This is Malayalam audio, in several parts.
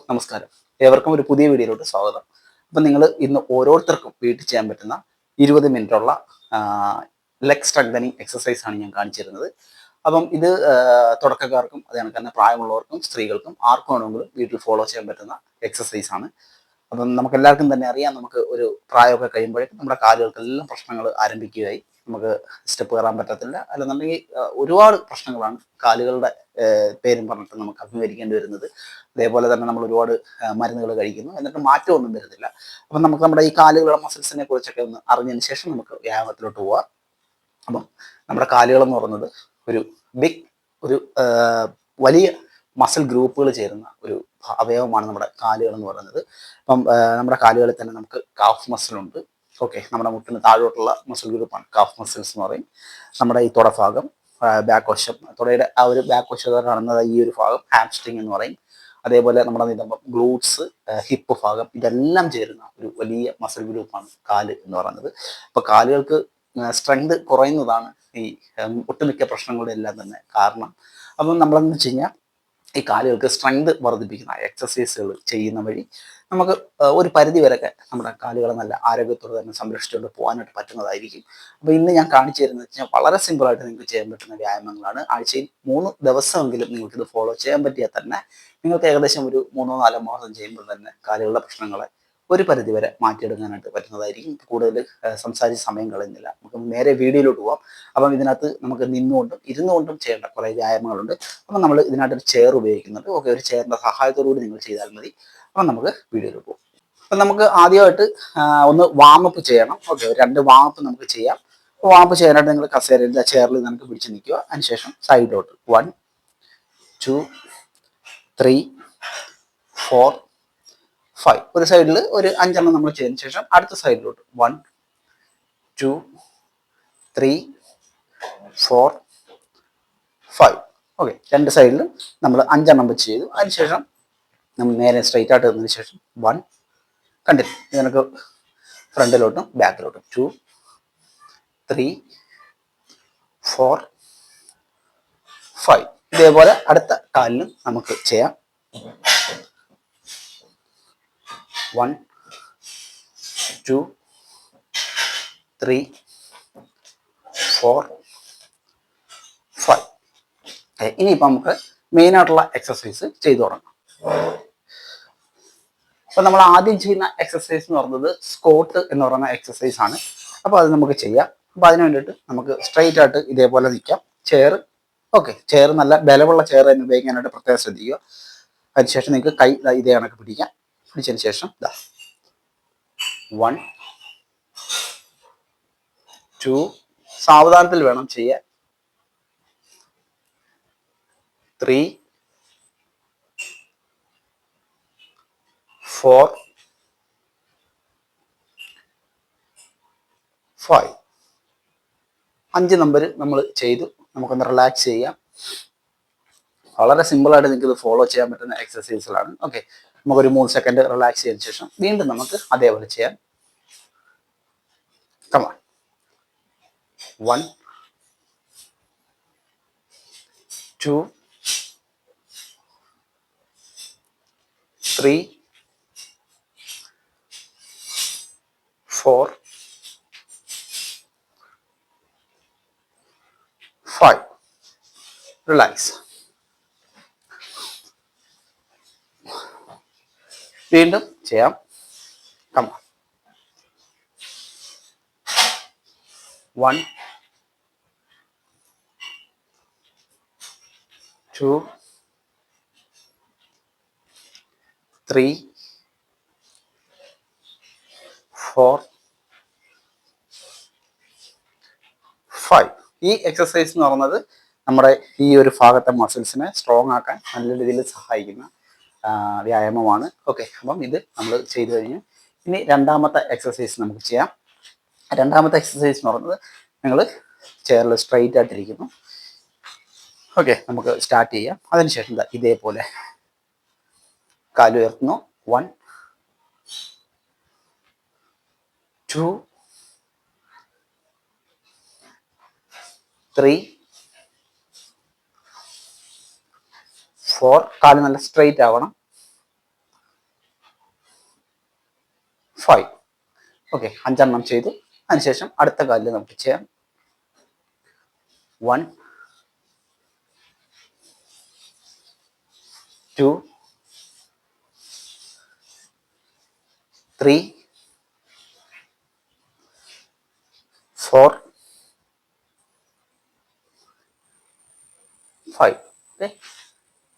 നമസ്കാരം. ഏവർക്കും ഒരു പുതിയ വീഡിയോയിലോട്ട് സ്വാഗതം. അപ്പം നിങ്ങൾ ഇന്ന് ഓരോരുത്തർക്കും വീട്ടിൽ ചെയ്യാൻ പറ്റുന്ന 20 മിനിറ്റുള്ള ലെഗ് സ്ട്രെങ്തനിങ് എക്സസൈസ് ആണ് ഞാൻ കാണിച്ചു തരുന്നത്. അപ്പം ഇത് തുടക്കക്കാർക്കും അത് കണക്ക് തന്നെ പ്രായമുള്ളവർക്കും സ്ത്രീകൾക്കും ആർക്കും വേണമെങ്കിലും വീട്ടിൽ ഫോളോ ചെയ്യാൻ പറ്റുന്ന എക്സസൈസ് ആണ്. അപ്പം നമുക്ക് എല്ലാവർക്കും തന്നെ അറിയാം, നമുക്ക് ഒരു പ്രായമൊക്കെ കഴിയുമ്പോഴേക്കും നമ്മുടെ കാലുകൾക്കെല്ലാം പ്രശ്നങ്ങൾ ആരംഭിക്കുകയായി. നമുക്ക് സ്റ്റെപ്പ് കയറാൻ പറ്റത്തില്ല, അല്ലെന്നുണ്ടെങ്കിൽ ഒരുപാട് പ്രശ്നങ്ങളാണ് കാലുകളുടെ പേരും പറഞ്ഞിട്ട് നമുക്ക് അഭിമുഖീകരിക്കേണ്ടി വരുന്നത്. അതേപോലെ തന്നെ നമ്മൾ ഒരുപാട് മരുന്നുകൾ കഴിക്കുന്നു, എന്നിട്ട് മാറ്റമൊന്നും വരുന്നില്ല. അപ്പം നമുക്ക് നമ്മുടെ ഈ കാലുകളുടെ മസിൽസിനെ കുറിച്ചൊക്കെ ഒന്ന് അറിഞ്ഞതിന് ശേഷം നമുക്ക് വ്യായാമത്തിലോട്ട് പോവാം. അപ്പം നമ്മുടെ കാലുകൾ എന്ന് പറയുന്നത് ഒരു ബിഗ് ഒരു വലിയ മസിൽ ഗ്രൂപ്പുകൾ ചേരുന്ന ഒരു അവയവമാണ് നമ്മുടെ കാലുകൾ എന്ന് പറയുന്നത്. അപ്പം നമ്മുടെ കാലുകളിൽ തന്നെ നമുക്ക് കാഫ് മസിലുണ്ട്. ഓക്കെ, നമ്മുടെ മുട്ടിന് താഴോട്ടുള്ള മസിൽ ഗ്രൂപ്പാണ് കാഫ് മസിൽസ് എന്ന് പറയും. നമ്മുടെ ഈ തുടഭാഗം, ബാക്ക് വശം, തുടയുടെ ആ ഒരു ബാക്ക് വശത്ത് കാണുന്നത് ഈ ഒരു ഭാഗം ഹാംസ്ട്രിങ് എന്ന് പറയും. അതേപോലെ നമ്മുടെ നിതംബം, ഗ്ലൂട്ട്സ്, ഹിപ്പ് ഭാഗം, ഇതെല്ലാം ചേരുന്ന ഒരു വലിയ മസിൽ ഗ്രൂപ്പാണ് കാല് എന്ന് പറയുന്നത്. അപ്പോൾ കാലുകൾക്ക് സ്ട്രെങ്ത് കുറയുന്നതാണ് ഈ ഒട്ടുമിക്ക പ്രശ്നങ്ങളുടെ എല്ലാം തന്നെ കാരണം. അപ്പം നമ്മളെന്ന് വെച്ച് കഴിഞ്ഞാൽ ഈ കാലുകൾക്ക് സ്ട്രെങ്ത് വർദ്ധിപ്പിക്കുന്ന എക്സസൈസുകൾ ചെയ്യുന്ന വഴി നമുക്ക് ഒരു പരിധി വരെയൊക്കെ നമ്മുടെ കാലുകളെ നല്ല ആരോഗ്യത്തോടെ തന്നെ സംരക്ഷിച്ചുകൊണ്ട് പോകാനായിട്ട് പറ്റുന്നതായിരിക്കും. അപ്പോൾ ഇന്ന് ഞാൻ കാണിച്ചു തരുന്നത് വെച്ചാൽ വളരെ സിമ്പിളായിട്ട് നിങ്ങൾക്ക് ചെയ്യാൻ പറ്റുന്ന വ്യായാമങ്ങളാണ്. ആഴ്ചയിൽ 3 ദിവസമെങ്കിലും നിങ്ങൾക്കിത് ഫോളോ ചെയ്യാൻ പറ്റിയാൽ തന്നെ നിങ്ങൾക്ക് ഏകദേശം ഒരു 3-4 മാസം ചെയ്യുമ്പോൾ തന്നെ കാലുകളുടെ പ്രശ്നങ്ങളെ ഒരു പരിധി വരെ മാറ്റിയെടുക്കാനായിട്ട് പറ്റുന്നതായിരിക്കും. കൂടുതൽ സംസാരിച്ച് സമയം കളയുന്നില്ല, നമുക്ക് നേരെ വീഡിയോയിലോട്ട് പോകാം. അപ്പം ഇതിനകത്ത് നമുക്ക് നിന്നുകൊണ്ടും ഇരുന്നുകൊണ്ടും ചെയ്യേണ്ട കുറേ വ്യായാമങ്ങളുണ്ട്. അപ്പം നമ്മൾ ഇതിനകത്ത് ഒരു ചെയർ ഉപയോഗിക്കുന്നുണ്ട്. ഓക്കെ, ഒരു ചെയറിൻ്റെ സഹായത്തോടുകൂടി നിങ്ങൾ ചെയ്താൽ മതി. അപ്പം നമുക്ക് വീഡിയോയിലോട്ട് പോകും. അപ്പം നമുക്ക് ആദ്യമായിട്ട് ഒന്ന് വാമപ്പ് ചെയ്യണം. ഓക്കെ, 2 വാമപ്പ് നമുക്ക് ചെയ്യാം. വാമപ്പ് ചെയ്യാനായിട്ട് നിങ്ങൾ കസേരയിൽ ചെയറിൽ നമുക്ക് പിടിച്ച് നിൽക്കുക. അതിനുശേഷം സൈഡിലോട്ട് 1 2 3 4 5, ഒരു സൈഡിൽ ഒരു 5 എണ്ണം നമ്മൾ ചെയ്തതിന് ശേഷം അടുത്ത സൈഡിലോട്ട് 1 2 3 4 5. ഓക്കെ, 2 സൈഡിലും നമ്മൾ 5 എണ്ണം വെച്ച് ചെയ്തു. അതിനുശേഷം നമ്മൾ നേരെ സ്ട്രൈറ്റ് ആയിട്ട് വന്നതിന് ശേഷം 1 കണ്ടിന്യൂ. ഇതിനൊക്കെ ഫ്രണ്ടിലോട്ടും ബാക്കിലോട്ടും 2 3 4 5. ഇതേപോലെ അടുത്ത കാലിലും നമുക്ക് ചെയ്യാം. 1 2 3 4 5. ഇനിയിപ്പോൾ നമുക്ക് മെയിനായിട്ടുള്ള എക്സസൈസ് ചെയ്തു തുടങ്ങാം. അപ്പോൾ നമ്മൾ ആദ്യം ചെയ്യുന്ന എക്സസൈസ് എന്ന് പറയുന്നത് സ്ക്വാട്ട് എന്ന് പറയുന്ന എക്സസൈസ് ആണ്. അപ്പോൾ അത് നമുക്ക് ചെയ്യാം. അപ്പോൾ അതിന് വേണ്ടിയിട്ട് നമുക്ക് സ്ട്രൈറ്റ് ആയിട്ട് ഇതേപോലെ നിൽക്കാം. ചെയർ, ഓക്കെ, ചെയർ നല്ല ബലമുള്ള ചെയർ തന്നെ ഉപയോഗിക്കാനായിട്ട് പ്രത്യേകം ശ്രദ്ധിക്കുക. അതിനുശേഷം നിങ്ങൾക്ക് കൈ ഇതേ കണക്ക് പിടിക്കാം. പിടിച്ചതിന് ശേഷം 1 2, സാവധാനത്തിൽ വേണം ചെയ്യാൻ, 3 4 5. 5 നമ്പർ നമ്മൾ ചെയ്തു. നമുക്കൊന്ന് റിലാക്സ് ചെയ്യാം. വളരെ സിമ്പിളായിട്ട് നിങ്ങൾക്ക് ഇത് ഫോളോ ചെയ്യാൻ പറ്റുന്ന എക്സസൈസുകളാണ്. ഓക്കെ, നമുക്കൊരു 3 സെക്കൻഡ് റിലാക്സ് ചെയ്തതിന് ശേഷം വീണ്ടും നമുക്ക് അതേപോലെ ചെയ്യാം. കമാൺ 1 2 3 4 5. റിലാക്സ്. വീണ്ടും ചെയ്യാം. കമാൺ 1 2 3 4 5. ഈ എക്സസൈസ് എന്ന് പറയുന്നത് നമ്മുടെ ഈ ഒരു ഭാഗത്തെ മസിൽസിനെ സ്ട്രോങ് ആക്കാൻ നല്ല രീതിയിൽ സഹായിക്കുന്ന വ്യായാമമാണ്. ഓക്കെ, അപ്പം ഇത് നമ്മൾ ചെയ്തു കഴിഞ്ഞു. ഇനി രണ്ടാമത്തെ എക്സസൈസ് നമുക്ക് ചെയ്യാം. രണ്ടാമത്തെ എക്സസൈസ് എന്ന് പറയുന്നത് നിങ്ങൾ ചെയറിൽ സ്ട്രൈറ്റ് ആയിട്ടിരിക്കുന്നു. ഓക്കെ, നമുക്ക് സ്റ്റാർട്ട് ചെയ്യാം. അതിനുശേഷം ഇതേപോലെ കാലുയർത്തുന്നു. 1 2 3 4. കാല് നല്ല സ്ട്രെയിറ്റ് ആവണം. 5. ഓക്കെ, 5 ചെയ്തു. അതിനുശേഷം അടുത്ത കാലിൽ നമുക്ക് ചെയ്യാം. 1 2 3 4 5. ഓക്കെ,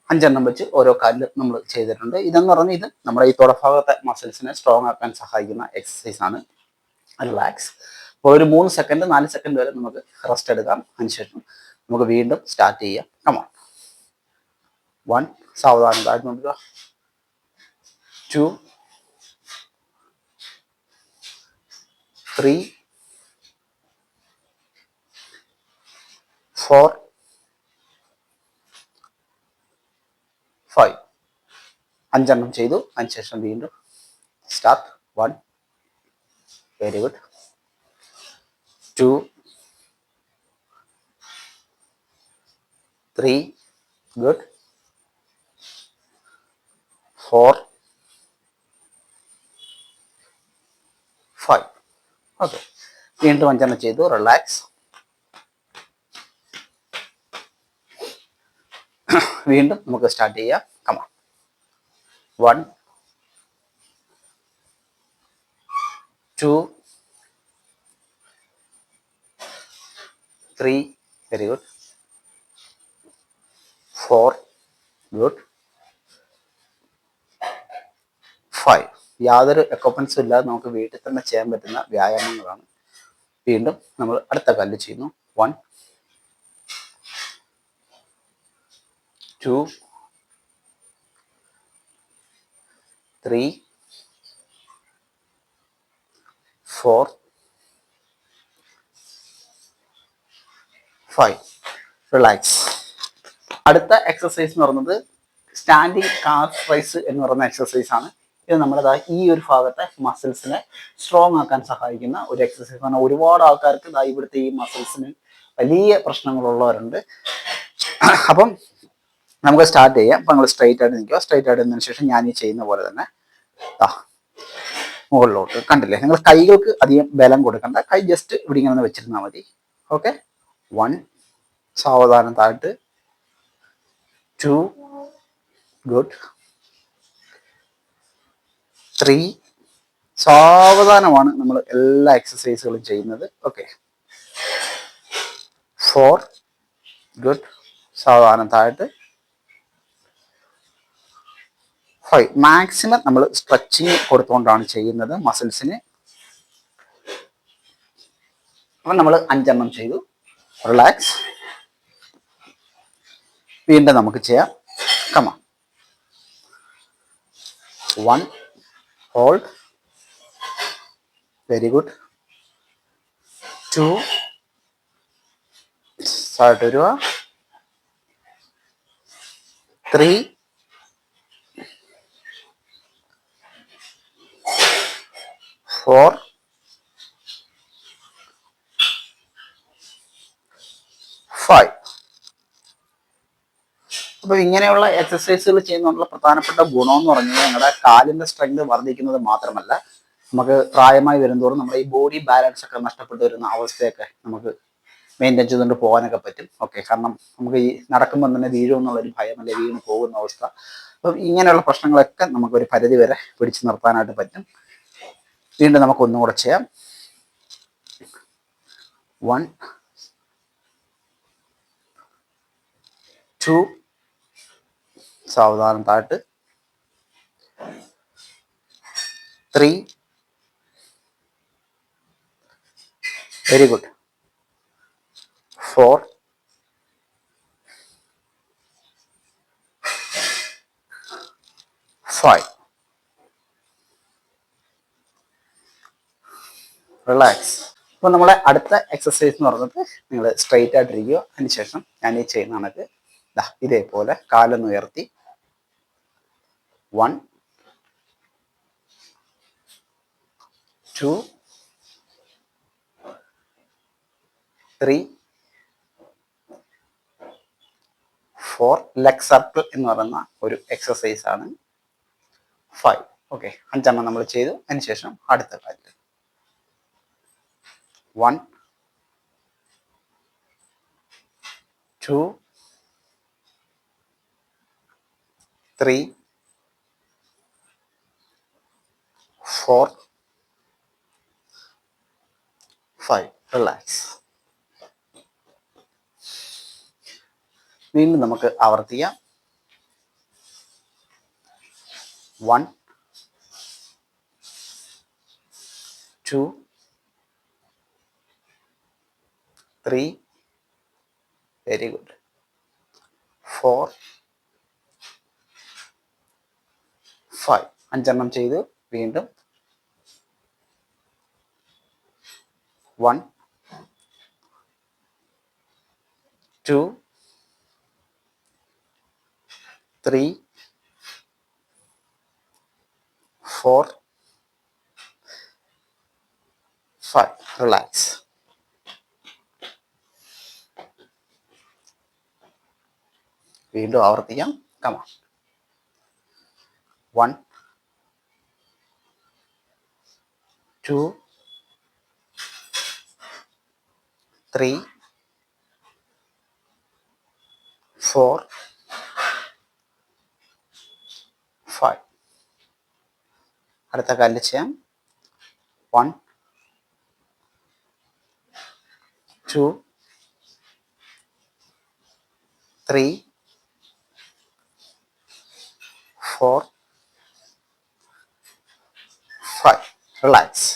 5 വെച്ച് ഓരോ കാലിൽ നമ്മൾ ചെയ്തിട്ടുണ്ട്. ഇതെന്ന് പറഞ്ഞാൽ ഇത് നമ്മുടെ ഈ തുടഭാഗത്തെ മസിൽസിനെ സ്ട്രോങ് ആക്കാൻ സഹായിക്കുന്ന എക്സസൈസ് ആണ്. റിലാക്സ്. അപ്പോൾ ഒരു 3 സെക്കൻഡ് 4 സെക്കൻഡ് വരെ നമുക്ക് റെസ്റ്റ് എടുക്കാം. അതിനുശേഷം നമുക്ക് വീണ്ടും സ്റ്റാർട്ട് ചെയ്യാം. കമോൺ. 1, സാവധാനം താഴ്ന്നു നോക്കുക. 2 3 4 5. 5 ചെയ്തു. അതിനുശേഷം വീണ്ടും start. 1 very good. 2 3 good. 4 5. Okay, വീണ്ടും 5 ചെയ്തു. റിലാക്സ്. വീണ്ടും നമുക്ക് സ്റ്റാർട്ട് ചെയ്യാം. കമാ. 1 2 3 വെരി ഗുഡ്. 4 ഗുഡ്. 5. യാതൊരു എക്യുപ്മെന്റ്സും ഇല്ലാതെ നമുക്ക് വീട്ടിൽ തന്നെ ചെയ്യാൻ പറ്റുന്ന വ്യായാമങ്ങളാണ്. വീണ്ടും നമ്മൾ അടുത്ത കാലിൽ ചെയ്യുന്നു. 1 2 3 4 5. റിലാക്സ്. അടുത്ത എക്സസൈസ് എന്ന് പറയുന്നത് സ്റ്റാൻഡിങ് കാഫ് റൈസ് എന്ന് പറയുന്ന എക്സസൈസ് ആണ്. ഇത് നമ്മുടെ ഈ ഒരു ഭാഗത്തെ മസിൽസിനെ സ്ട്രോങ് ആക്കാൻ സഹായിക്കുന്ന ഒരു എക്സസൈസ് ആണ്. ഒരുപാട് ആൾക്കാർക്ക് ഇവിടുത്തെ ഈ മസിൽസിന് വലിയ പ്രശ്നങ്ങളുള്ളവരുണ്ട്. അപ്പം നമുക്ക് സ്റ്റാർട്ട് ചെയ്യാം. അപ്പം നമ്മൾ സ്ട്രൈറ്റ് ആയിട്ട് നിൽക്കുക. സ്ട്രൈറ്റ് ആയിട്ട് നിന്നതിന് ശേഷം ഞാൻ ഈ ചെയ്യുന്ന പോലെ തന്നെ മുകളിലോട്ട്. കണ്ടില്ലേ, നിങ്ങൾ കൈകൾക്ക് അധികം ബലം കൊടുക്കണ്ട. കൈ ജസ്റ്റ് ഇവിടെ ഇങ്ങനെ വെച്ചിരുന്നാൽ മതി. ഓക്കെ, 1 സാവധാനം താഴ്ത്ത്. 2 ഗുഡ്. 3 സാവധാനമാണ് നമ്മൾ എല്ലാ എക്സസൈസുകളും ചെയ്യുന്നത്. Okay, 4 good. സാവധാനം താഴ്ത്ത്. 5. മാക്സിമം നമ്മൾ സ്ട്രെച്ചിങ് കൊടുത്തുകൊണ്ടാണ് ചെയ്യുന്നത് മസിൽസിന്. അപ്പം നമ്മൾ 5 ചെയ്തു. റിലാക്സ്. വീണ്ടും നമുക്ക് ചെയ്യാം. കമാ. 1 ഹോൾഡ്. Very good. 2 സ്റ്റാർട്ട് വരിക. 3 4 5. അപ്പൊ ഇങ്ങനെയുള്ള എക്സസൈസുകൾ ചെയ്യുന്നതിനുള്ള പ്രധാനപ്പെട്ട ഗുണം എന്ന് പറഞ്ഞാൽ ഞങ്ങളുടെ കാലിന്റെ സ്ട്രെങ്ത് വർദ്ധിക്കുന്നത് മാത്രമല്ല, നമുക്ക് പ്രായമായി വരുന്നതോറും നമ്മുടെ ഈ ബോഡി ബാലൻസ് ഒക്കെ നഷ്ടപ്പെട്ടു വരുന്ന അവസ്ഥയൊക്കെ നമുക്ക് മെയിൻറ്റെയിൻ ചെയ്തുകൊണ്ട് പോകാനൊക്കെ പറ്റും. ഓക്കെ, കാരണം നമുക്ക് ഈ നടക്കുമ്പോൾ തന്നെ വീഴുമെന്നുള്ളൊരു ഭയം, അല്ലെ വീണ് പോകുന്ന അവസ്ഥ. അപ്പം ഇങ്ങനെയുള്ള പ്രശ്നങ്ങളൊക്കെ നമുക്കൊരു പരിധി വരെ പിടിച്ചു നിർത്താനായിട്ട് പറ്റും. വീണ്ടും നമുക്ക് ഒന്നും കൂടെ ചെയ്യാം. 1 2 സാവധാനം താഴ്ത്ത്. 3 വെരി ഗുഡ്. 4 5. റിലാക്സ്. അപ്പോൾ നമ്മളെ അടുത്ത എക്സസൈസ് എന്ന് പറയുന്നത് നിങ്ങൾ സ്ട്രെയിറ്റ് ആയിട്ടിരിക്കുക. അതിനുശേഷം ഞാൻ ഈ ചെയ്യുന്ന കണക്ക് ഇതേപോലെ കാലൊന്ന് ഉയർത്തി 1 2 3 4. ലെഗ് സർക്കിൾ എന്ന് പറയുന്ന ഒരു എക്സസൈസ് ആണ്. 5. ഓക്കെ, 5 നമ്മൾ ചെയ്തു. അതിനുശേഷം അടുത്ത കാലിൽ 1 2 3 4 5. റിലാക്സ്. വീണ്ടും നമുക്ക് ആവർത്തിക്കാം. 1 2 3 വെരി ഗുഡ് 4 5. 5 ചെയ്ത് വീണ്ടും 1 2 3 4 5. റിലാക്സ്. വീണ്ടും ആവർത്തിക്കാം. കമാ 1 2 3 4 5. അടുത്ത കാലിൽ ചെയ്യാം. 1 2 3 4 5. റിലാക്സ്.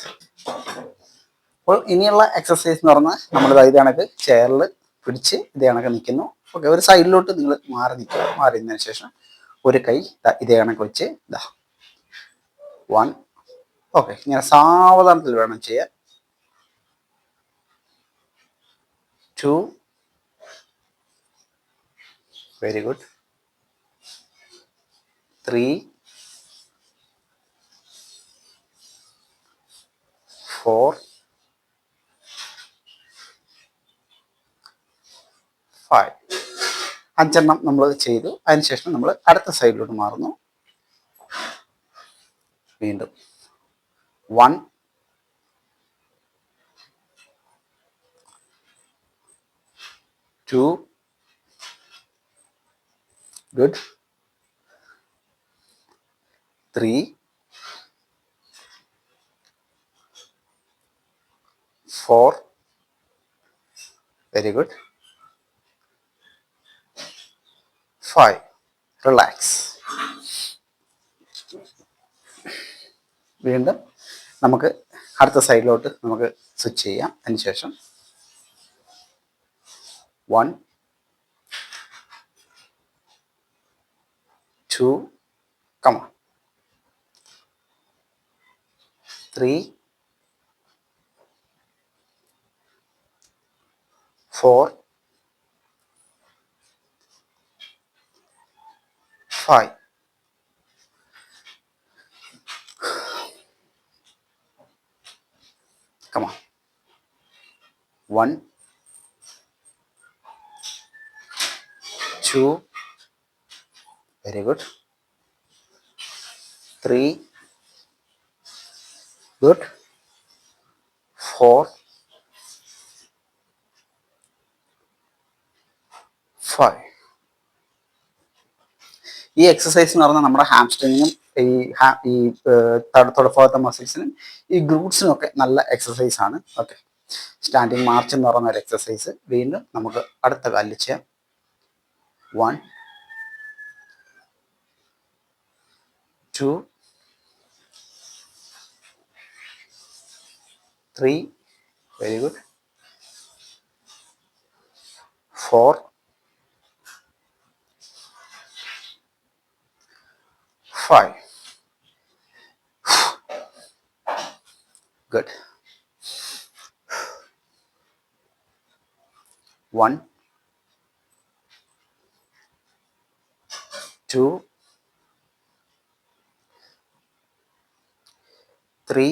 അപ്പോൾ ഇനിയുള്ള എക്സസൈസ് എന്ന് പറഞ്ഞാൽ നമ്മൾ ഇതേ കണക്ക് ചെയറിൽ പിടിച്ച് ഇതേ കണക്ക് നിൽക്കുന്നു. ഓക്കെ, ഒരു സൈഡിലോട്ട് നിങ്ങൾ മാറി നിൽക്കുക. മാറി നിന്നതിന് ശേഷം ഒരു കൈ ഇതേ കണക്ക് വെച്ച് 1. ഓക്കെ, ഇങ്ങനെ സാവധാനത്തിൽ വേണം ചെയ്യാൻ. 2 വെരി ഗുഡ് 3 4 5. 5 നമ്മൾ ചെയ്തു. അതിനുശേഷം നമ്മൾ അടുത്ത സൈഡിലോട്ട് മാറുന്നു. വീണ്ടും 1 2 ഗുഡ് 3 4 വെരി ഗുഡ് 5. റിലാക്സ്. വീണ്ടും നമുക്ക് അടുത്ത സൈഡിലോട്ട് നമുക്ക് സ്വിച്ച് ചെയ്യാം. അതിനുശേഷം 1 2 കമാ 3 4 5. Come on. 1 2 very good 3 good 4 5. ഈ എക്സസൈസ് എന്ന് പറഞ്ഞാൽ നമ്മുടെ ഹാംസ്ട്രിങ്ങിനും ഈ തുടഭാഗത്തെ മസിൽസിനും ഈ ഗ്ലൂട്ട്സിനും ഒക്കെ നല്ല എക്സസൈസ് ആണ്. ഓക്കെ, സ്റ്റാൻഡിങ് മാർച്ച് എന്ന് പറയുന്ന ഒരു എക്സസൈസ്. വീണ്ടും നമുക്ക് അടുത്ത കാലിൽ ചെയ്യാം. 1 2 3 വെരി ഗുഡ് 4 5. Good. 1 2 3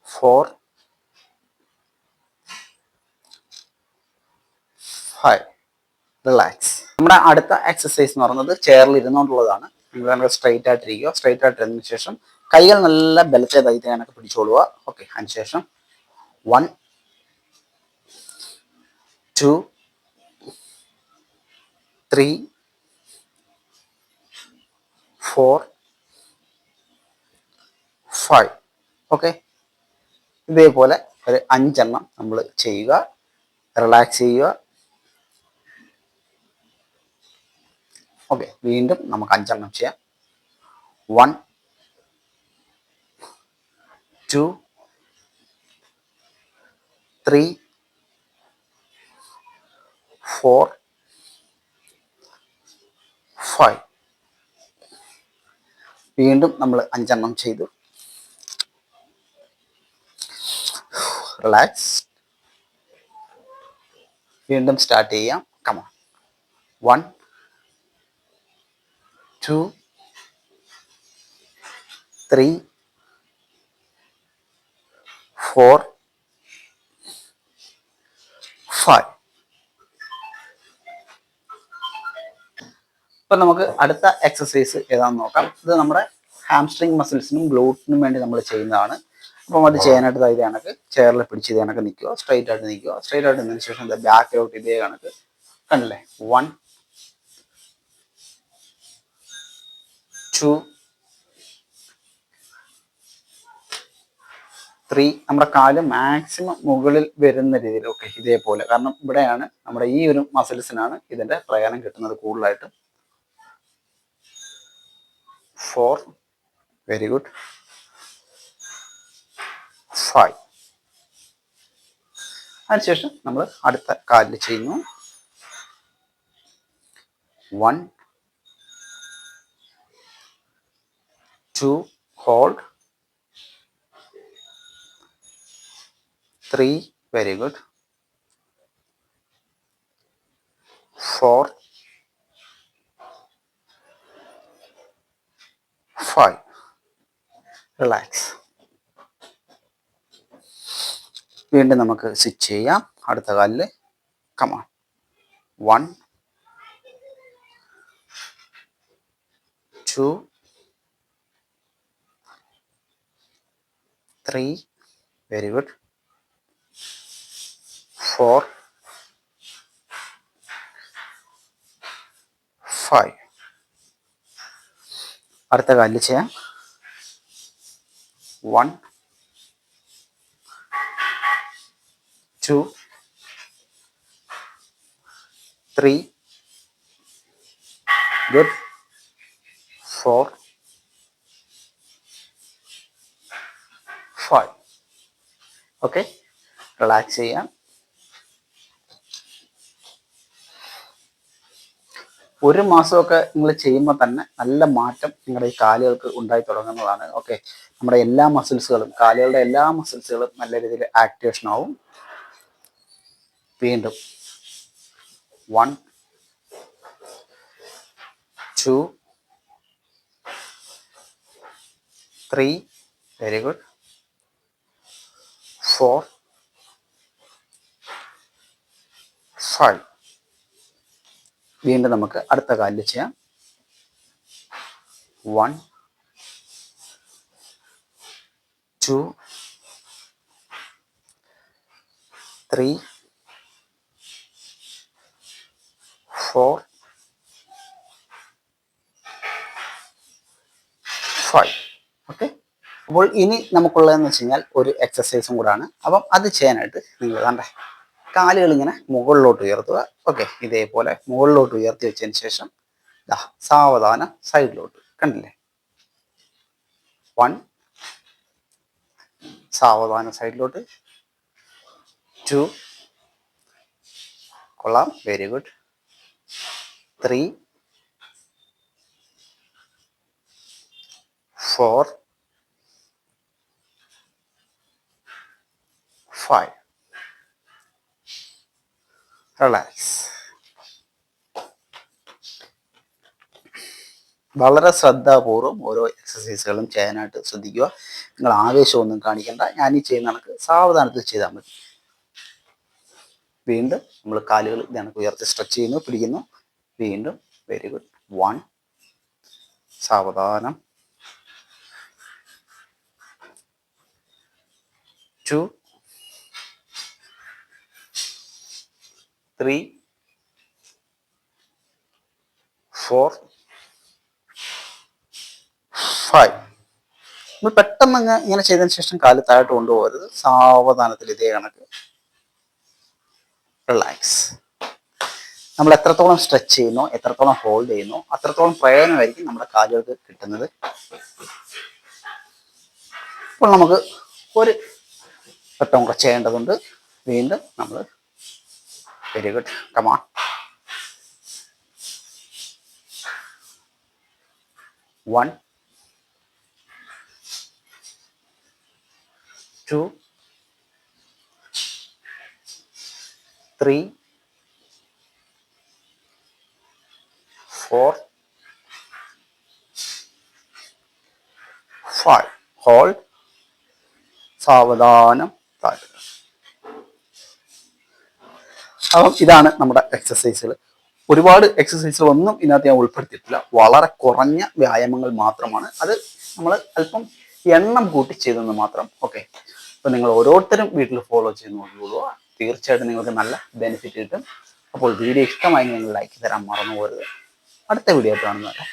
4 5. റിലാക്സ്. നമ്മുടെ അടുത്ത എക്സസൈസ് എന്ന് പറയുന്നത് ചെയറിൽ ഇരുന്നുകൊണ്ടുള്ളതാണ്. നിങ്ങൾ നല്ല സ്ട്രൈറ്റ് ആയിട്ടിരിക്കുക. സ്ട്രൈറ്റ് ആയിട്ടിരുന്നതിന് ശേഷം കൈകൾ നല്ല ബലത്തേതായി കണക്ക് പിടിച്ചോളുക. ഓക്കെ, അതിനുശേഷം 1 2 3 4 5. ഓക്കെ, ഇതേപോലെ ഒരു 5 എണ്ണം നമ്മൾ ചെയ്യുക. റിലാക്സ് ചെയ്യുക. ഓക്കെ, വീണ്ടും നമുക്ക് 5 എണ്ണം ചെയ്യാം. 1 2 3 4 5. വീണ്ടും നമ്മൾ 5 എണ്ണം ചെയ്തു. റിലാക്സ്. വീണ്ടും സ്റ്റാർട്ട് ചെയ്യാം. കമോൺ. 1 2 3 4 5. ഇപ്പം നമുക്ക് അടുത്ത എക്സസൈസ് ഏതാണെന്ന് നോക്കാം. ഇത് നമ്മുടെ ഹാംസ്ട്രിങ് മസിൽസിനും ഗ്ലൂട്ടിനും വേണ്ടി നമ്മൾ ചെയ്യുന്നതാണ്. അപ്പം അത് ചെയ്യാനായിട്ട് ഇതേ കണക്ക് ചെയറിൽ പിടിച്ച് ഇതേ കണക്ക് നിൽക്കുക. സ്ട്രൈറ്റ് ആയിട്ട് നിൽക്കുക. സ്ട്രൈറ്റ് ആയിട്ട് നിന്നതിന് ശേഷം ബാക്കിലോട്ട് ഇതേ കണക്ക് കണ്ടില്ലേ. 1 2 3. നമ്മുടെ കാല് മാക്സിമം മുകളിൽ വരുന്ന രീതിയിൽ. ഓക്കെ, ഇതേപോലെ. കാരണം ഇവിടെയാണ് നമ്മുടെ ഈ ഒരു മസിൽസിനാണ് ഇതിന്റെ പ്രയോജനം കിട്ടുന്നത് കൂടുതലായിട്ടും. 4. Very good. 5. അതിനുശേഷം നമ്മൾ അടുത്ത കാലിൽ ചെയ്യുന്നു. 1 2 ഹോൾഡ്. 3. Very good. 4 5. റിലാക്സ്. വീണ്ടും നമുക്ക് സ്വിച്ച് ചെയ്യാം. അടുത്ത കാലിൽ. കമാൺ. 1 2 3. Very good. 4 5. അടുത്ത കാലിൽ ചെയ്യാം. 1 2 3. ഗുഡ്. 4 5. ഓക്കെ, റിലാക്സ് ചെയ്യാം. ഒരു മാസമൊക്കെ നിങ്ങൾ ചെയ്യുമ്പോൾ തന്നെ നല്ല മാറ്റം നിങ്ങളുടെ ഈ കാലുകൾക്ക് ഉണ്ടായി തുടങ്ങുന്നതാണ്. ഓക്കെ, നമ്മുടെ എല്ലാ മസിൽസുകളും, കാലുകളുടെ എല്ലാ മസിൽസുകളും നല്ല രീതിയിൽ ആക്ടിവേഷൻ ആവും. വീണ്ടും 1 2 3. Very good. 4 5. വീണ്ടും നമുക്ക് അടുത്ത കാലിൽ ചെയ്യാം. 1 2 3 4 5. ഓക്കെ, അപ്പോൾ ഇനി നമുക്കുള്ളതെന്ന് വെച്ച് കഴിഞ്ഞാൽ ഒരു എക്സസൈസും കൂടാണ്. അപ്പം അത് ചെയ്യാനായിട്ട് നിങ്ങൾ കണ്ടേ കാലുകൾ ഇങ്ങനെ മുകളിലോട്ട് ഉയർത്തുക. ഓക്കെ, ഇതേപോലെ മുകളിലോട്ട് ഉയർത്തി വെച്ചതിന് ശേഷം സാവധാനം സൈഡിലോട്ട്. കണ്ടില്ലേ. 1 സാവധാനം സൈഡിലോട്ട്. 2 കൊള്ളാം, വെരി ഗുഡ്. 3 4 5. റിലാക്സ്. വളരെ ശ്രദ്ധാപൂർവ്വം ഓരോ എക്സസൈസുകളും ചെയ്യാനായിട്ട് ശ്രദ്ധിക്കുക. നിങ്ങൾ ആവേശമൊന്നും കാണിക്കേണ്ട. ഞാൻ ഈ ചെയ്യുന്ന കണക്ക് സാവധാനത്തിൽ ചെയ്താൽ മതി. വീണ്ടും നമ്മൾ കാലുകൾ ഇതാണ് ഉയർത്തി സ്ട്രെച്ച് ചെയ്യുന്നു, പിടിക്കുന്നു. വീണ്ടും വെരി ഗുഡ്. 1 സാവധാനം. 2 3 4 5. നമ്മൾ പെട്ടെന്ന് അങ്ങ് ഇങ്ങനെ ചെയ്തതിന് ശേഷം കാല് താഴോട്ട് കൊണ്ടുപോകരുത്. സാവധാനത്തിൽ ഇതേ കണക്ക് റിലാക്സ്. നമ്മൾ എത്രത്തോളം സ്ട്രെച്ച് ചെയ്യുന്നോ, എത്രത്തോളം ഹോൾഡ് ചെയ്യുന്നോ, അത്രത്തോളം പ്രയോജനമായിരിക്കും നമ്മുടെ കാലുകൾക്ക് കിട്ടുന്നത്. ഇപ്പോൾ നമുക്ക് ഒരു വട്ടം കൂടെ ചെയ്യേണ്ടതുണ്ട്. വീണ്ടും നമ്മൾ വെരി ഗുഡ്. കമാൺ. 1 2 3 4 5. ഹോൾഡ്. സാവധാനം താഴ്ത്തുക. അപ്പം ഇതാണ് നമ്മുടെ എക്സസൈസുകൾ. ഒരുപാട് എക്സസൈസുകൾ ഒന്നും ഇതിനകത്ത് ഞാൻ ഉൾപ്പെടുത്തിയിട്ടില്ല. വളരെ കുറഞ്ഞ വ്യായാമങ്ങൾ മാത്രമാണ്. അത് നമ്മൾ അല്പം എണ്ണം കൂട്ടി ചെയ്തെന്ന് മാത്രം. ഓക്കെ. അപ്പോൾ നിങ്ങൾ ഓരോരുത്തരും വീട്ടിൽ ഫോളോ ചെയ്ത് നോക്കിക്കോളൂ. തീർച്ചയായിട്ടും നിങ്ങൾക്ക് നല്ല ബെനിഫിറ്റ് കിട്ടും. അപ്പോൾ വീഡിയോ ഇഷ്ടമായി നിങ്ങൾ ലൈക്ക് തരാൻ മറന്നു പോകരുത്. അടുത്ത വീഡിയോ ആയിട്ട് കാണുന്നവരെ.